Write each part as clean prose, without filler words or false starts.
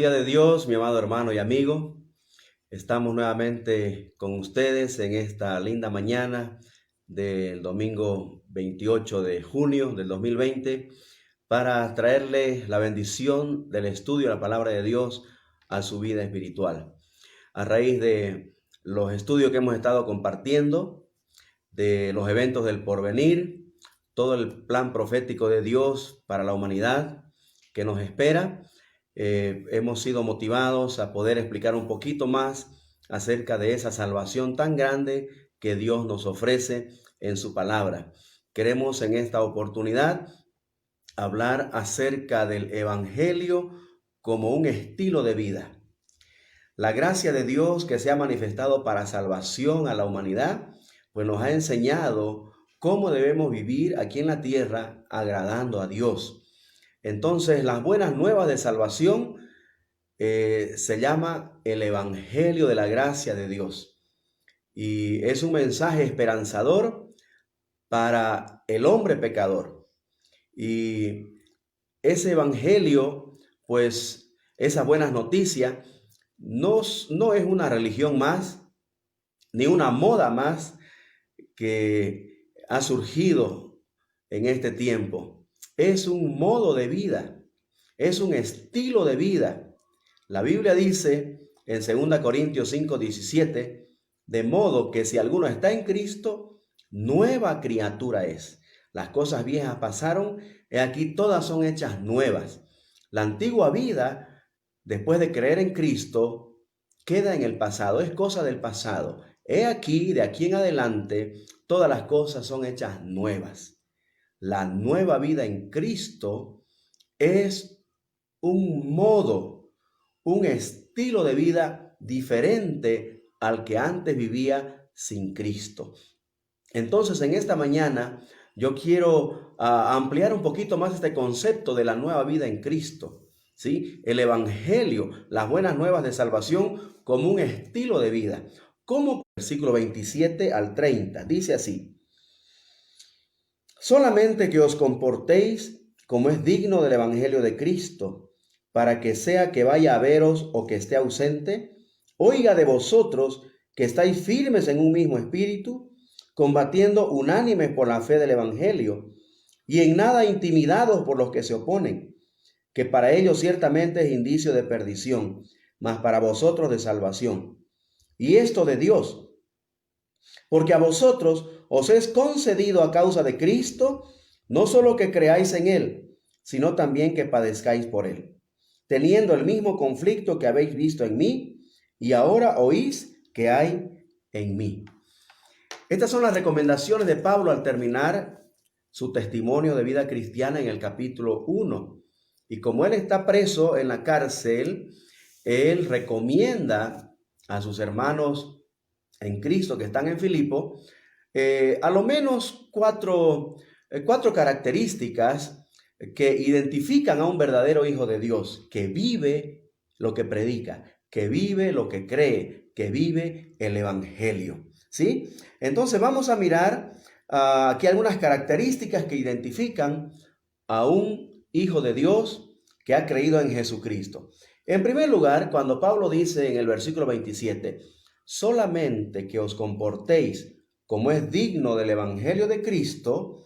día de Dios, mi amado hermano y amigo. Estamos nuevamente con ustedes en esta linda mañana del domingo 28 de junio del 2020 para traerle la bendición del estudio de la palabra de Dios a su vida espiritual. A raíz de los estudios que hemos estado compartiendo, de los eventos del porvenir, todo el plan profético de Dios para la humanidad que nos espera, hemos sido motivados a poder explicar un poquito más acerca de esa salvación tan grande que Dios nos ofrece en su palabra. Queremos en esta oportunidad hablar acerca del Evangelio como un estilo de vida. La gracia de Dios que se ha manifestado para salvación a la humanidad, pues nos ha enseñado cómo debemos vivir aquí en la tierra agradando a Dios. Entonces, las buenas nuevas de salvación se llama el Evangelio de la gracia de Dios. Y es un mensaje esperanzador para el hombre pecador. Y ese Evangelio, pues esas buenas noticias, no es una religión más, ni una moda más que ha surgido en este tiempo. Es un modo de vida, es un estilo de vida. La Biblia dice en 2 Corintios 5:17, de modo que si alguno está en Cristo, nueva criatura es. Las cosas viejas pasaron, y aquí todas son hechas nuevas. La antigua vida, después de creer en Cristo, queda en el pasado, es cosa del pasado. He aquí, de aquí en adelante, todas las cosas son hechas nuevas. La nueva vida en Cristo es un modo, un estilo de vida diferente al que antes vivía sin Cristo. Entonces, en esta mañana yo quiero ampliar un poquito más este concepto de la nueva vida en Cristo, ¿sí? El Evangelio, las buenas nuevas de salvación como un estilo de vida. Como versículo 27 al 30, dice así: solamente que os comportéis como es digno del Evangelio de Cristo, para que sea que vaya a veros o que esté ausente, oiga de vosotros que estáis firmes en un mismo espíritu, combatiendo unánimes por la fe del Evangelio, y en nada intimidados por los que se oponen, que para ellos ciertamente es indicio de perdición, mas para vosotros de salvación. Y esto de Dios, porque a vosotros os es concedido a causa de Cristo, no solo que creáis en Él, sino también que padezcáis por Él, teniendo el mismo conflicto que habéis visto en mí, y ahora oís que hay en mí. Estas son las recomendaciones de Pablo al terminar su testimonio de vida cristiana en el capítulo 1. Y como él está preso en la cárcel, él recomienda a sus hermanos en Cristo que están en Filipo, a lo menos cuatro características que identifican a un verdadero hijo de Dios, que vive lo que predica, que vive lo que cree, que vive el Evangelio, ¿sí? Entonces vamos a mirar aquí algunas características que identifican a un hijo de Dios que ha creído en Jesucristo. En primer lugar, cuando Pablo dice en el versículo 27, solamente que os comportéis como es digno del Evangelio de Cristo,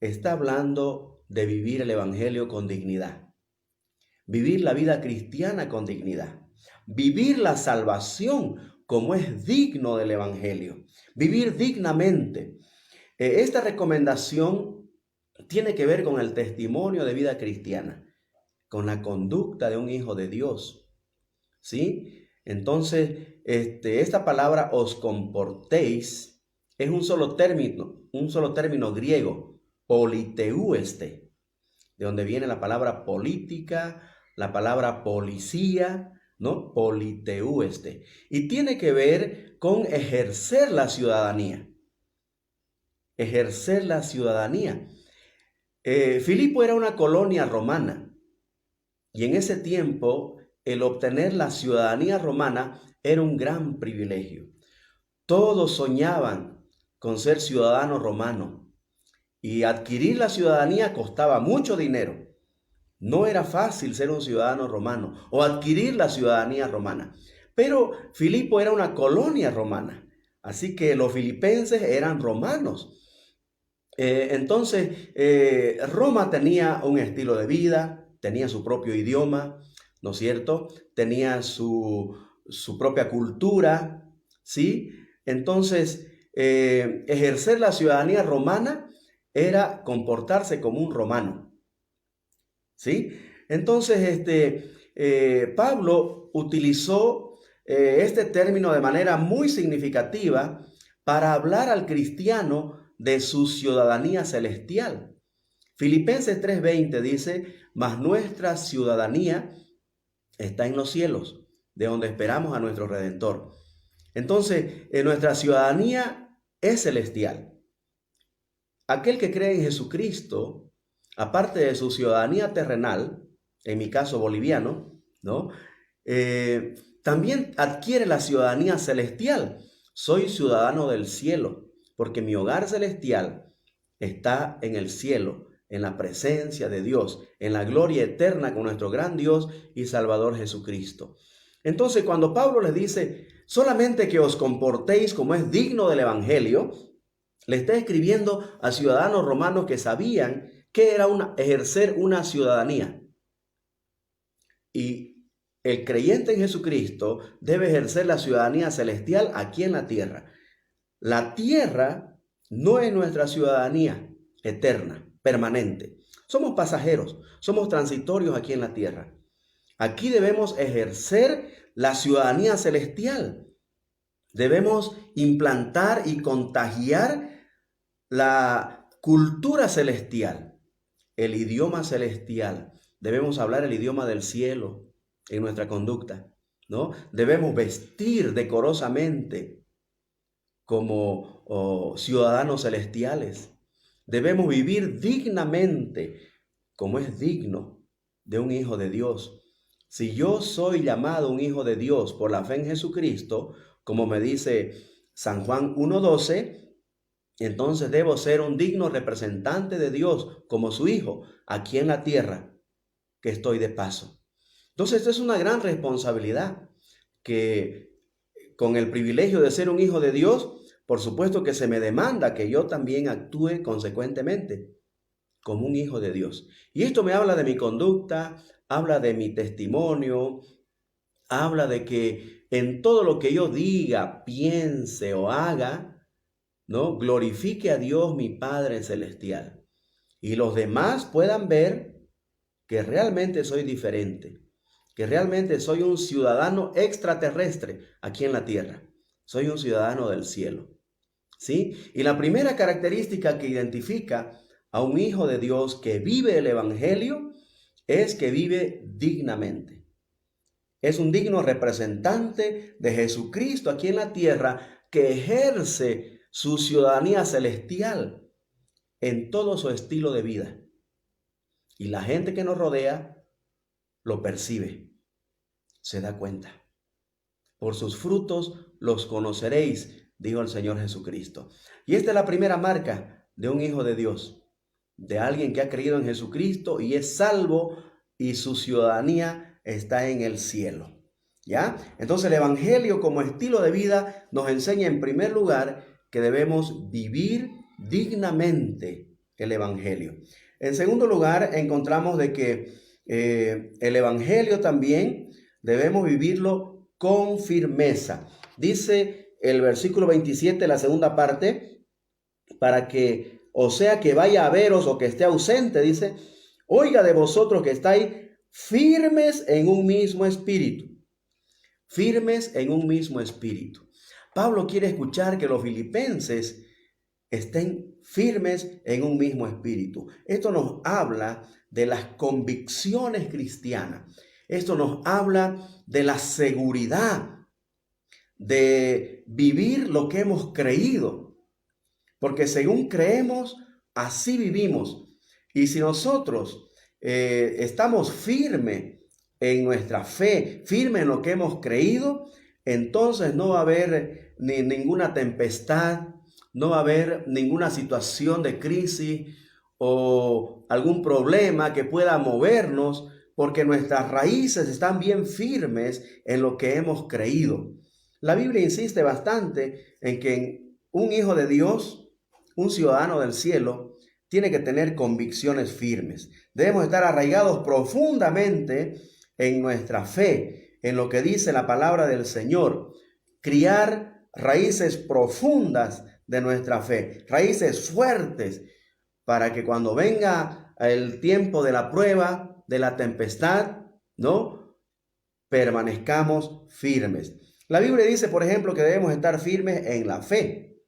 está hablando de vivir el Evangelio con dignidad, vivir la vida cristiana con dignidad, vivir la salvación como es digno del Evangelio, vivir dignamente. Esta recomendación tiene que ver con el testimonio de vida cristiana, con la conducta de un hijo de Dios, ¿sí? Entonces, esta palabra os comportéis es un solo término griego, politeueste, de donde viene la palabra política, la palabra policía, ¿no? Politeueste. Y tiene que ver con ejercer la ciudadanía. Ejercer la ciudadanía. Filipo era una colonia romana y en ese tiempo el obtener la ciudadanía romana era un gran privilegio. Todos soñaban con ser ciudadano romano y adquirir la ciudadanía costaba mucho dinero, No era fácil ser un ciudadano romano o adquirir la ciudadanía romana. Pero Filipo era una colonia romana, así que los filipenses eran romanos. Roma tenía un estilo de vida, tenía su propio idioma, ¿no es cierto? Tenía su propia cultura, ¿sí? Entonces, ejercer la ciudadanía romana era comportarse como un romano, ¿sí? Entonces, Pablo utilizó este término de manera muy significativa para hablar al cristiano de su ciudadanía celestial. Filipenses 3:20 dice, mas nuestra ciudadanía está en los cielos, de donde esperamos a nuestro Redentor. Entonces, nuestra ciudadanía es celestial. Aquel que cree en Jesucristo, aparte de su ciudadanía terrenal, en mi caso boliviano, ¿no? También adquiere la ciudadanía celestial. Soy ciudadano del cielo, porque mi hogar celestial está en el cielo, en la presencia de Dios, en la gloria eterna con nuestro gran Dios y Salvador Jesucristo. Entonces, cuando Pablo les dice, solamente que os comportéis como es digno del Evangelio, le está escribiendo a ciudadanos romanos que sabían que era ejercer una ciudadanía. Y el creyente en Jesucristo debe ejercer la ciudadanía celestial aquí en la tierra. La tierra no es nuestra ciudadanía eterna, permanente. Somos pasajeros, somos transitorios aquí en la tierra. Aquí debemos ejercer la ciudadanía celestial. Debemos implantar y contagiar la cultura celestial, el idioma celestial. Debemos hablar el idioma del cielo en nuestra conducta, ¿no? Debemos vestir decorosamente como ciudadanos celestiales. Debemos vivir dignamente, como es digno de un hijo de Dios. Si yo soy llamado un hijo de Dios por la fe en Jesucristo, como me dice San Juan 1:12, entonces debo ser un digno representante de Dios como su hijo aquí en la tierra, que estoy de paso. Entonces, esto es una gran responsabilidad que con el privilegio de ser un hijo de Dios, por supuesto que se me demanda que yo también actúe consecuentemente como un hijo de Dios. Y esto me habla de mi conducta, habla de mi testimonio, habla de que en todo lo que yo diga, piense o haga, ¿no? Glorifique a Dios mi Padre Celestial. Y los demás puedan ver que realmente soy diferente, que realmente soy un ciudadano extraterrestre aquí en la tierra. Soy un ciudadano del cielo. ¿Sí? Y la primera característica que identifica a un hijo de Dios que vive el Evangelio es que vive dignamente. Es un digno representante de Jesucristo aquí en la tierra que ejerce su ciudadanía celestial en todo su estilo de vida. Y la gente que nos rodea lo percibe, se da cuenta. Por sus frutos los conoceréis, dijo el Señor Jesucristo. Y esta es la primera marca de un hijo de Dios, de alguien que ha creído en Jesucristo y es salvo y su ciudadanía está en el cielo. ¿Ya? Entonces el Evangelio como estilo de vida nos enseña en primer lugar que debemos vivir dignamente el Evangelio. En segundo lugar, encontramos de que el Evangelio también debemos vivirlo con firmeza. Dice el versículo 27, la segunda parte, para que, o sea que vaya a veros o que esté ausente, dice, oiga de vosotros que estáis firmes en un mismo espíritu. Firmes en un mismo espíritu. Pablo quiere escuchar que los filipenses estén firmes en un mismo espíritu. Esto nos habla de las convicciones cristianas. Esto nos habla de la seguridad de vivir lo que hemos creído. Porque según creemos, así vivimos. Y si nosotros estamos firmes en nuestra fe, firmes en lo que hemos creído, entonces no va a haber ninguna tempestad, no va a haber ninguna situación de crisis o algún problema que pueda movernos, porque nuestras raíces están bien firmes en lo que hemos creído. La Biblia insiste bastante en que un hijo de Dios, un ciudadano del cielo, tiene que tener convicciones firmes. Debemos estar arraigados profundamente en nuestra fe, en lo que dice la palabra del Señor. Criar raíces profundas de nuestra fe, raíces fuertes, para que cuando venga el tiempo de la prueba, de la tempestad, ¿no?, permanezcamos firmes. La Biblia dice, por ejemplo, que debemos estar firmes en la fe.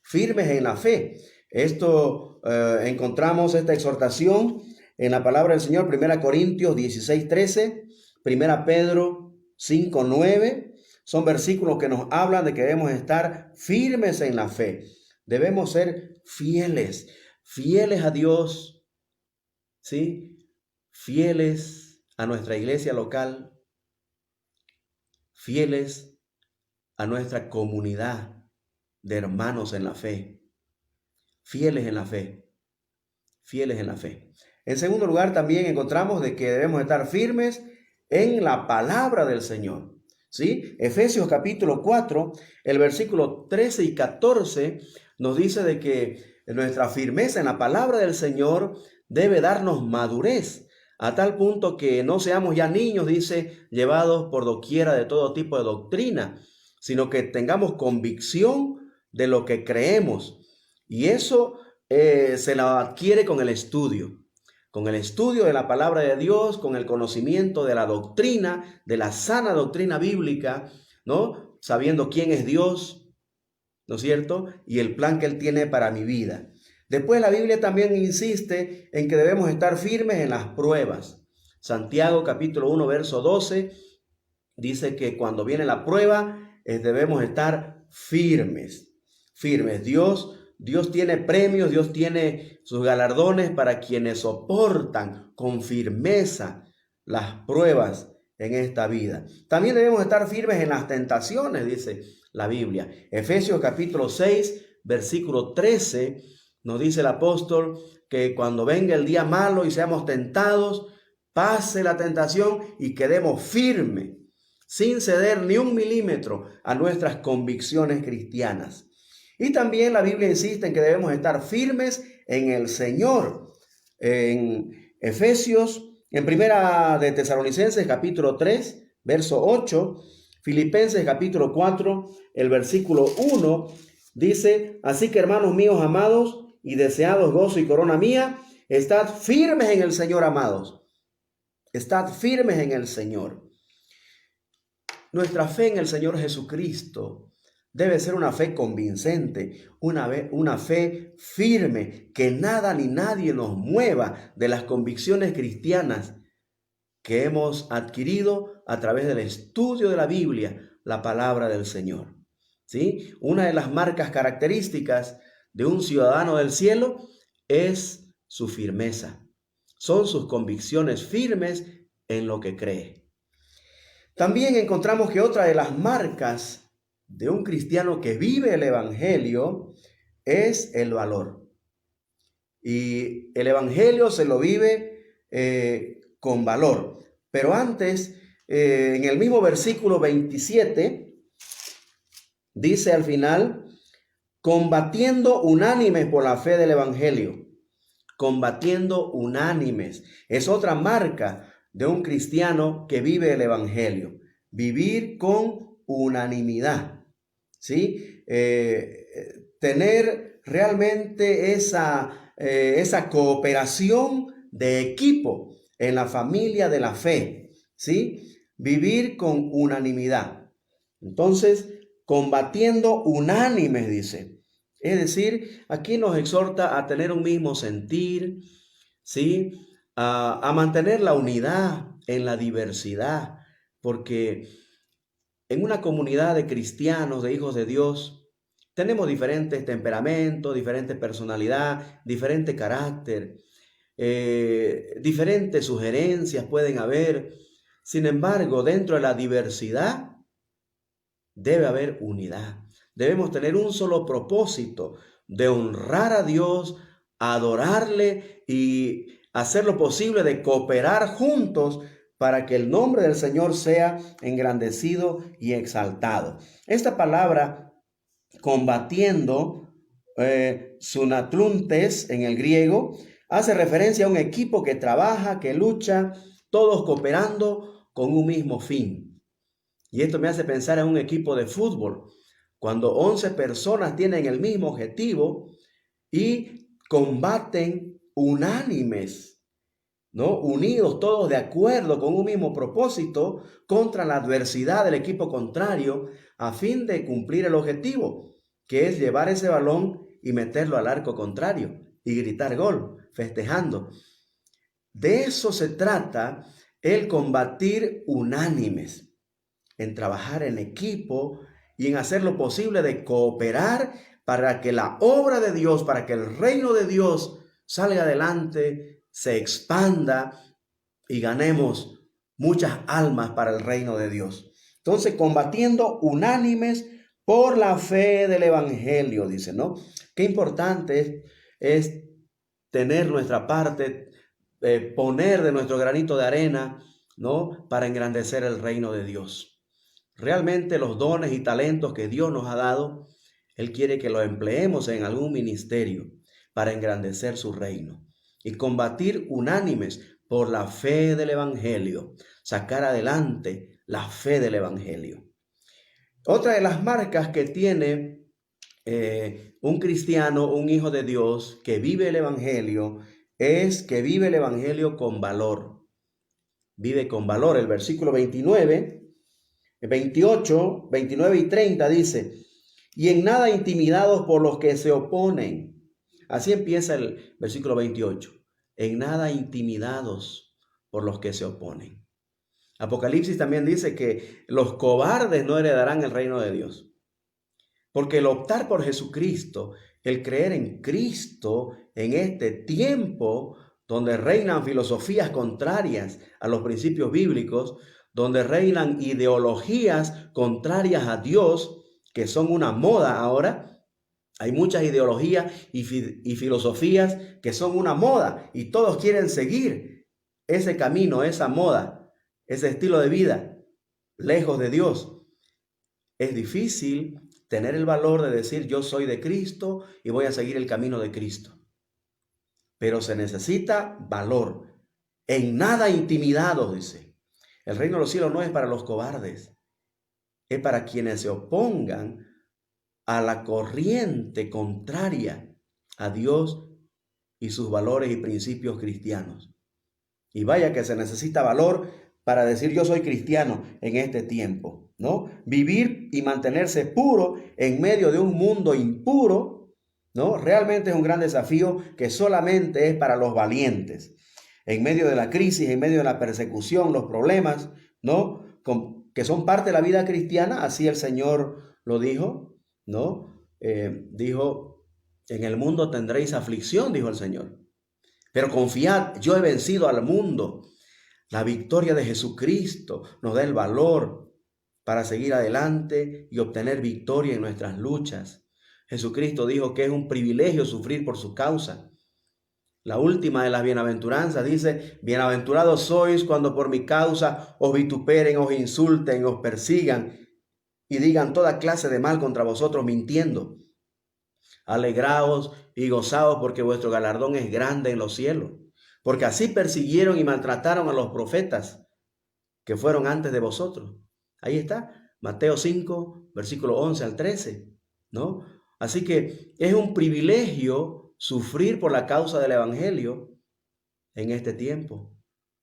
Firmes en la fe. Esto encontramos esta exhortación en la palabra del Señor, 1 Corintios 16:13, 1 Pedro 5:9. Son versículos que nos hablan de que debemos estar firmes en la fe. Debemos ser fieles, fieles a Dios, ¿sí? Fieles a nuestra iglesia local, fieles a nuestra comunidad de hermanos en la fe, fieles en la fe, fieles en la fe. En segundo lugar, también encontramos de que debemos estar firmes en la palabra del Señor, ¿sí? Efesios capítulo 4, el versículo 13 y 14 nos dice de que nuestra firmeza en la palabra del Señor debe darnos madurez, a tal punto que no seamos ya niños, dice, llevados por doquiera de todo tipo de doctrina, sino que tengamos convicción de lo que creemos. Y eso se lo adquiere con el estudio de la palabra de Dios, con el conocimiento de la doctrina, de la sana doctrina bíblica, ¿no? Sabiendo quién es Dios, ¿no es cierto? Y el plan que Él tiene para mi vida. Después la Biblia también insiste en que debemos estar firmes en las pruebas. Santiago capítulo 1, verso 12, dice que cuando viene la prueba, debemos estar firmes. Firmes. Dios tiene premios, Dios tiene sus galardones para quienes soportan con firmeza las pruebas en esta vida. También debemos estar firmes en las tentaciones, dice la Biblia. Efesios capítulo 6, versículo 13, nos dice el apóstol que cuando venga el día malo y seamos tentados, pase la tentación y quedemos firmes, sin ceder ni un milímetro a nuestras convicciones cristianas. Y también la Biblia insiste en que debemos estar firmes en el Señor. En Efesios, en Primera de Tesalonicenses capítulo 3, verso 8, Filipenses capítulo 4, el versículo 1, dice: así que, hermanos míos amados y deseados gozo y corona mía, estad firmes en el Señor, amados. Estad firmes en el Señor. Nuestra fe en el Señor Jesucristo debe ser una fe convincente, una fe firme, que nada ni nadie nos mueva de las convicciones cristianas que hemos adquirido a través del estudio de la Biblia, la palabra del Señor. ¿Sí? Una de las marcas características de un ciudadano del cielo es su firmeza. Son sus convicciones firmes en lo que cree. También encontramos que otra de las marcas de un cristiano que vive el evangelio es el valor. Y el evangelio se lo vive con valor. Pero antes, en el mismo versículo 27, dice al final: combatiendo unánimes por la fe del evangelio. Combatiendo unánimes. Es otra marca de un cristiano que vive el evangelio. Vivir con unanimidad, ¿sí? Tener realmente esa cooperación de equipo en la familia de la fe, ¿sí? Vivir con unanimidad. Entonces, combatiendo unánimes, dice. Es decir, aquí nos exhorta a tener un mismo sentir, ¿sí? A mantener la unidad en la diversidad, porque en una comunidad de cristianos, de hijos de Dios, tenemos diferentes temperamentos, diferente personalidad, diferente carácter, diferentes sugerencias pueden haber. Sin embargo, dentro de la diversidad debe haber unidad. Debemos tener un solo propósito: de honrar a Dios, adorarle y hacer lo posible de cooperar juntos para que el nombre del Señor sea engrandecido y exaltado. Esta palabra combatiendo, sunatluntes en el griego, hace referencia a un equipo que trabaja, que lucha, todos cooperando con un mismo fin. Y esto me hace pensar en un equipo de fútbol, cuando 11 personas tienen el mismo objetivo y combaten unánimes, ¿no? Unidos todos de acuerdo con un mismo propósito contra la adversidad del equipo contrario a fin de cumplir el objetivo, que es llevar ese balón y meterlo al arco contrario y gritar gol, festejando. De eso se trata el combatir unánimes, en trabajar en equipo y en hacer lo posible de cooperar para que la obra de Dios, para que el reino de Dios salga adelante, se expanda y ganemos muchas almas para el reino de Dios. Entonces, combatiendo unánimes por la fe del evangelio, dice, ¿no? Qué importante es tener nuestra parte, poner de nuestro granito de arena, ¿no? Para engrandecer el reino de Dios. Realmente los dones y talentos que Dios nos ha dado, Él quiere que los empleemos en algún ministerio para engrandecer su reino y combatir unánimes por la fe del evangelio, sacar adelante la fe del evangelio. Otra de las marcas que tiene un cristiano, un hijo de Dios que vive el evangelio, es que vive el evangelio con valor. Vive con valor. El versículo 28, 29 y 30 dice, y en nada intimidados por los que se oponen. Así empieza el versículo 28. En nada intimidados por los que se oponen. Apocalipsis también dice que los cobardes no heredarán el reino de Dios. Porque el optar por Jesucristo, el creer en Cristo en este tiempo donde reinan filosofías contrarias a los principios bíblicos, donde reinan ideologías contrarias a Dios, que son una moda ahora. Hay muchas ideologías y filosofías que son una moda y todos quieren seguir ese camino, esa moda, ese estilo de vida, lejos de Dios. Es difícil tener el valor de decir yo soy de Cristo y voy a seguir el camino de Cristo. Pero se necesita valor. En nada intimidados, dice. El reino de los cielos no es para los cobardes, es para quienes se opongan a la corriente contraria a Dios y sus valores y principios cristianos. Y vaya que se necesita valor para decir yo soy cristiano en este tiempo, ¿no? Vivir y mantenerse puro en medio de un mundo impuro, ¿no? Realmente es un gran desafío que solamente es para los valientes. En medio de la crisis, en medio de la persecución, los problemas, ¿no? Que son parte de la vida cristiana, así el Señor lo dijo, ¿no? Dijo, en el mundo tendréis aflicción, dijo el Señor. Pero confiad, yo he vencido al mundo. La victoria de Jesucristo nos da el valor para seguir adelante y obtener victoria en nuestras luchas. Jesucristo dijo que es un privilegio sufrir por su causa. La última de las bienaventuranzas dice, bienaventurados sois cuando por mi causa os vituperen, os insulten, os persigan y digan toda clase de mal contra vosotros mintiendo. Alegraos y gozaos porque vuestro galardón es grande en los cielos. Porque así persiguieron y maltrataron a los profetas que fueron antes de vosotros. Ahí está, Mateo 5, versículo 11 al 13, ¿no? Así que es un privilegio sufrir por la causa del evangelio en este tiempo.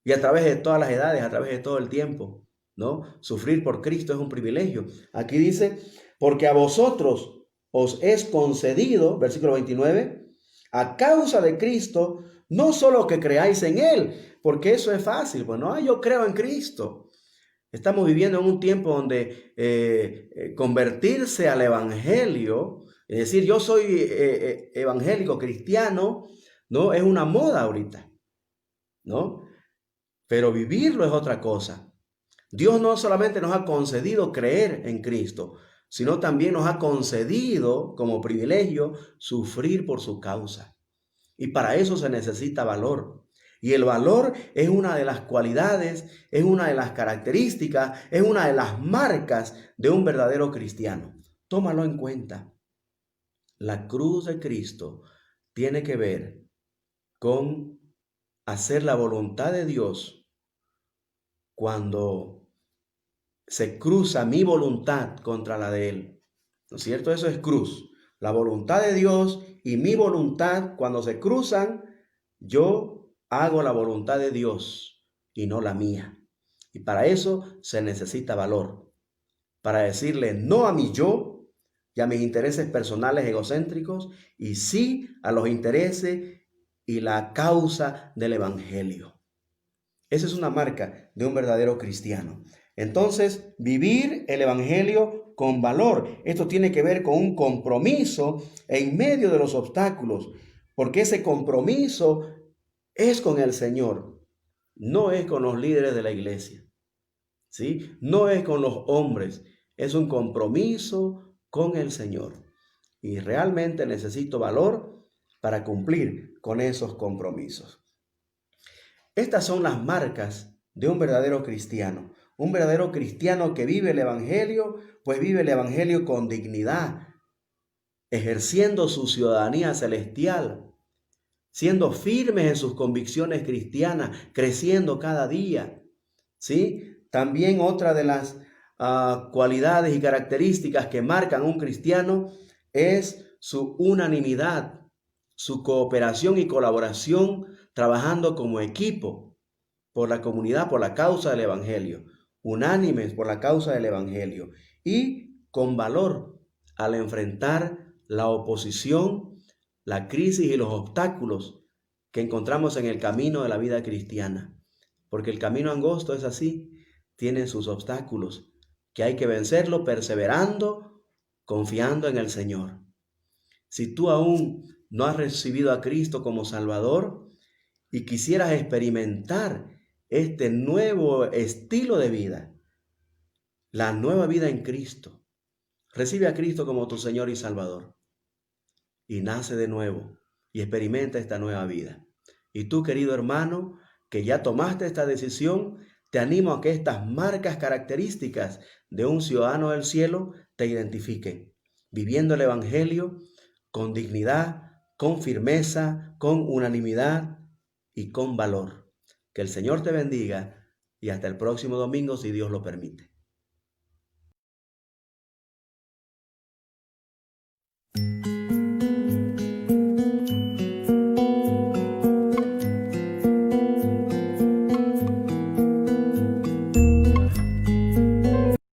Y a través de todas las edades, a través de todo el tiempo, ¿no? Sufrir por Cristo es un privilegio. Aquí dice, porque a vosotros os es concedido, versículo 29, a causa de Cristo, no solo que creáis en Él, porque eso es fácil, pues no, yo creo en Cristo. Estamos viviendo en un tiempo donde convertirse al evangelio, es decir, yo soy evangélico cristiano, ¿no? Es una moda ahorita, ¿no? Pero vivirlo es otra cosa. Dios no solamente nos ha concedido creer en Cristo, sino también nos ha concedido como privilegio sufrir por su causa. Y para eso se necesita valor. Y el valor es una de las cualidades, es una de las características, es una de las marcas de un verdadero cristiano. Tómalo en cuenta. La cruz de Cristo tiene que ver con hacer la voluntad de Dios cuando se cruza mi voluntad contra la de Él. ¿No es cierto? Eso es cruz. La voluntad de Dios y mi voluntad, cuando se cruzan, yo hago la voluntad de Dios y no la mía. Y para eso se necesita valor. Para decirle no a mi yo y a mis intereses personales egocéntricos y sí a los intereses y la causa del Evangelio. Esa es una marca de un verdadero cristiano. Entonces, vivir el Evangelio con valor. Esto tiene que ver con un compromiso en medio de los obstáculos, porque ese compromiso es con el Señor, no es con los líderes de la iglesia, ¿sí? No es con los hombres, es un compromiso con el Señor. Y realmente necesito valor para cumplir con esos compromisos. Estas son las marcas de un verdadero cristiano. Un verdadero cristiano que vive el Evangelio, pues vive el Evangelio con dignidad, ejerciendo su ciudadanía celestial, siendo firmes en sus convicciones cristianas, creciendo cada día. ¿Sí? También otra de las cualidades y características que marcan a un cristiano es su unanimidad, su cooperación y colaboración trabajando como equipo por la comunidad, por la causa del Evangelio, unánimes por la causa del Evangelio y con valor al enfrentar la oposición, la crisis y los obstáculos que encontramos en el camino de la vida cristiana. Porque el camino angosto es así, tiene sus obstáculos, que hay que vencerlo perseverando, confiando en el Señor. Si tú aún no has recibido a Cristo como Salvador y quisieras experimentar este nuevo estilo de vida, la nueva vida en Cristo, recibe a Cristo como tu Señor y Salvador y nace de nuevo y experimenta esta nueva vida. Y tú, querido hermano, que ya tomaste esta decisión, te animo a que estas marcas características de un ciudadano del cielo te identifiquen, viviendo el Evangelio con dignidad, con firmeza, con unanimidad y con valor. Que el Señor te bendiga y hasta el próximo domingo si Dios lo permite.